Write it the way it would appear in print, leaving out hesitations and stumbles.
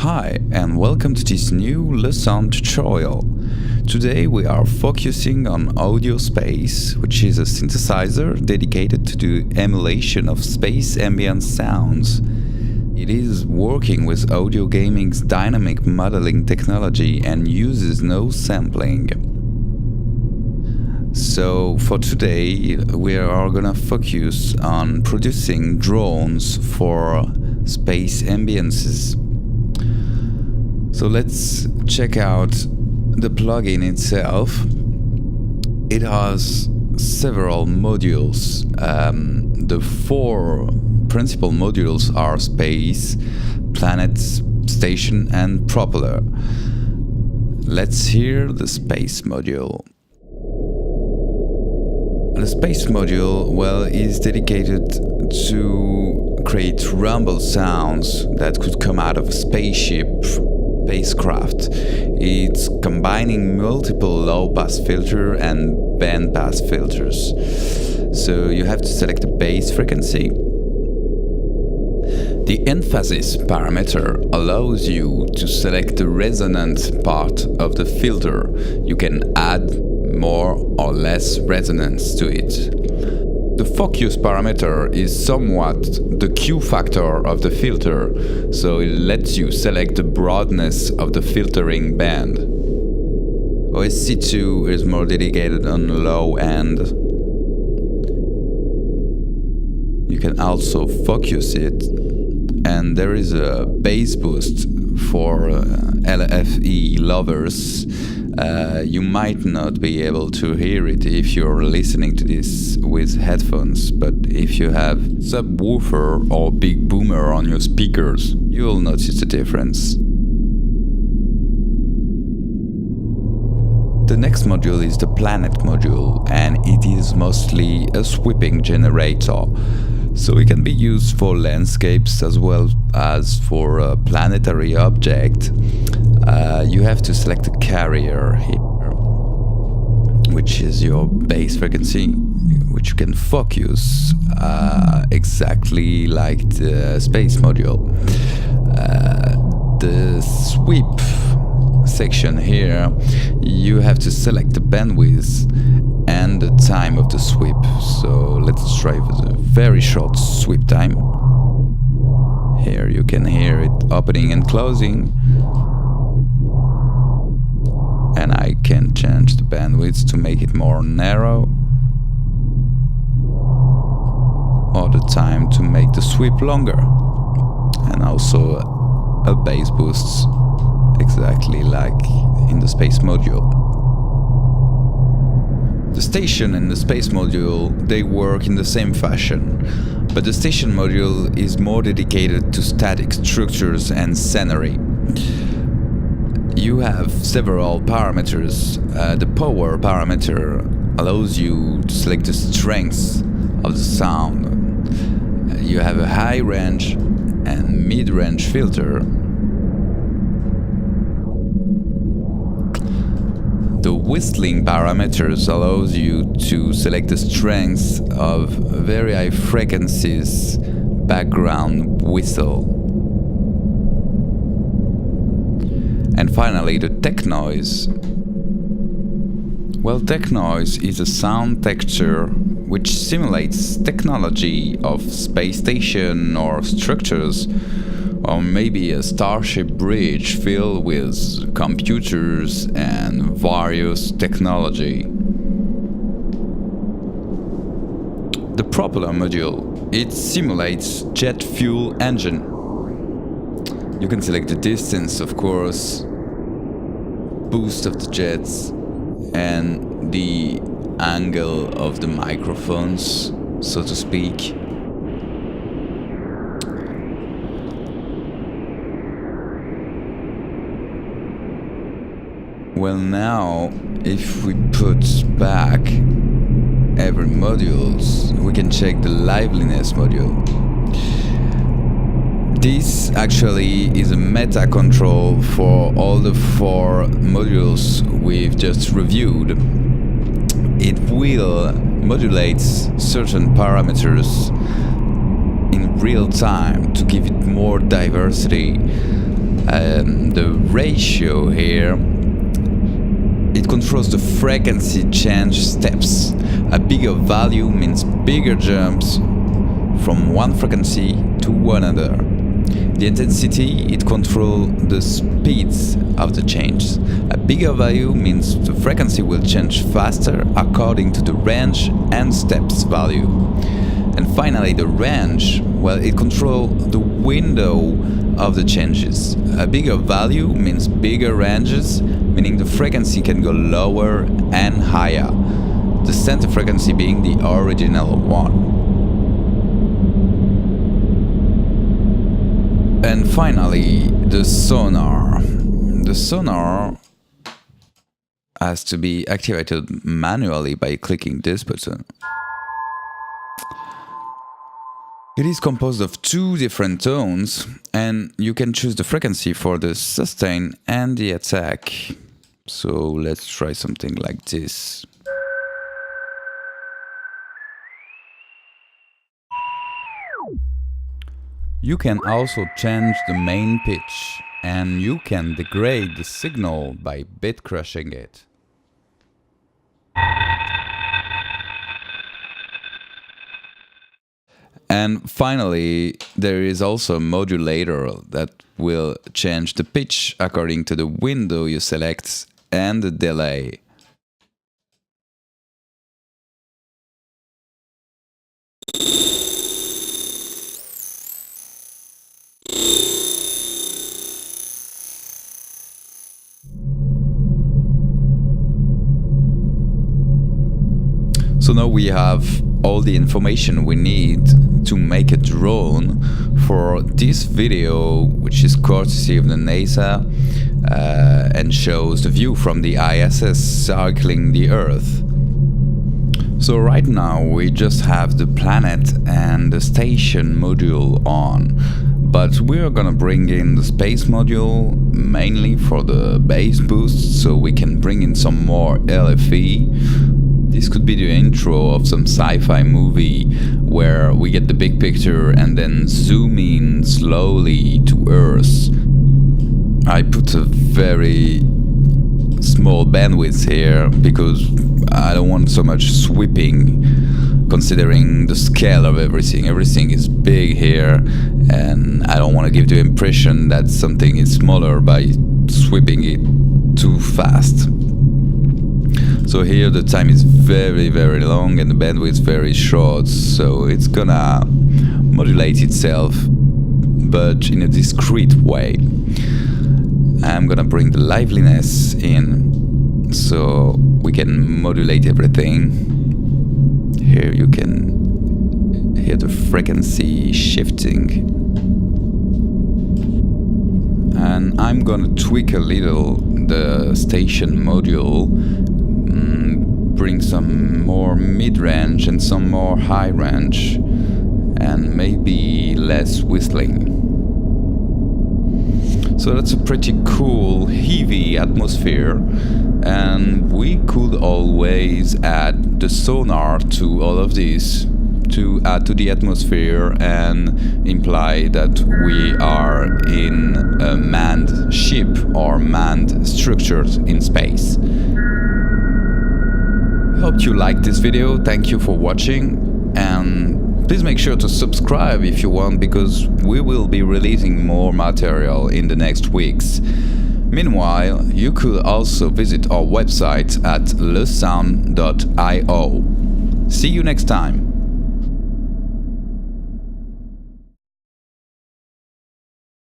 Hi and welcome to this new Lesound tutorial. Today we are focusing on AudioSpace, which is a synthesizer dedicated to the emulation of space ambient sounds. It is working with audio gaming's dynamic modeling technology and uses no sampling. So for today we are gonna focus on producing drones for space ambiances. So let's check out the plugin itself. It has several modules. The four principal modules are Space, Planet, Station and Propeller. Let's hear the Space module. The Space module, is dedicated to create rumble sounds that could come out of a spacecraft. It's combining multiple low-pass filter and band-pass filters. So you have to select the bass frequency. The emphasis parameter allows you to select the resonant part of the filter. You can add more or less resonance to it. The focus parameter is somewhat the Q factor of the filter, so it lets you select the broadness of the filtering band. OSC2 is more dedicated on the low end. You can also focus it, and there is a bass boost for LFE lovers. You might not be able to hear it if you're listening to this with headphones, but if you have subwoofer or big boomer on your speakers, you'll notice the difference. The next module is the Planet module, and it is mostly a sweeping generator. So it can be used for landscapes as well as for a planetary object. You have to select a carrier here, which is your bass frequency, which you can focus exactly like the Space module. The sweep section here, you have to select the bandwidth and the time of the sweep. So let's try with a very short sweep time. Here you can hear it opening and closing. And I can change the bandwidth to make it more narrow, or the time to make the sweep longer, and also a bass boost exactly like in the Space module. The Station and the Space module, they work in the same fashion, but the Station module is more dedicated to static structures and scenery. You have several parameters. The power parameter allows you to select the strength of the sound. You have a high range and mid-range filter. The whistling parameters allows you to select the strength of very high frequencies background whistle. And finally, the tech noise. Tech noise is a sound texture which simulates technology of space station or structures, or maybe a starship bridge filled with computers and various technology. The Propeller module, it simulates jet fuel engine. You can select the distance, of course, boost of the jets, and the angle of the microphones, so to speak. Now, if we put back every modules, we can check the Liveliness module. This actually is a meta control for all the four modules we've just reviewed. It will modulate certain parameters in real time to give it more diversity. The ratio here, it controls the frequency change steps. A bigger value means bigger jumps from one frequency to another. The intensity, it controls the speeds of the change. A bigger value means the frequency will change faster according to the range and steps value. And finally, the range, well, it controls the window of the changes. A bigger value means bigger ranges, meaning the frequency can go lower and higher, the center frequency being the original one. And finally, the sonar. The sonar has to be activated manually by clicking this button. It is composed of two different tones, and you can choose the frequency for the sustain and the attack. So let's try something like this. You can also change the main pitch, and you can degrade the signal by bit crushing it. And finally, there is also a modulator that will change the pitch according to the window you select and the delay. So now we have all the information we need to make a drone for this video, which is courtesy of the NASA and shows the view from the ISS circling the Earth. So right now we just have the planet and the station module on, but we're gonna bring in the space module mainly for the bass boost, so we can bring in some more LFE. This could be the intro of some sci-fi movie where we get the big picture and then zoom in slowly to Earth. I put a very small bandwidth here because I don't want so much sweeping, considering the scale of everything. Everything is big here, and I don't want to give the impression that something is smaller by sweeping it too fast. So here the time is very long and the bandwidth is very short, so it's gonna modulate itself, but in a discrete way. I'm gonna bring the liveliness in so we can modulate everything. Here you can hear the frequency shifting. And I'm gonna tweak a little the station module, bring some more mid-range and some more high-range, and maybe less whistling. So that's a pretty cool, heavy atmosphere, and we could always add the sonar to all of this to add to the atmosphere and imply that we are in a manned ship or manned structures in space. Hope you liked this video. Thank you for watching, and please make sure to subscribe if you want, because we will be releasing more material in the next weeks. Meanwhile, you could also visit our website at lesound.io. See you next time.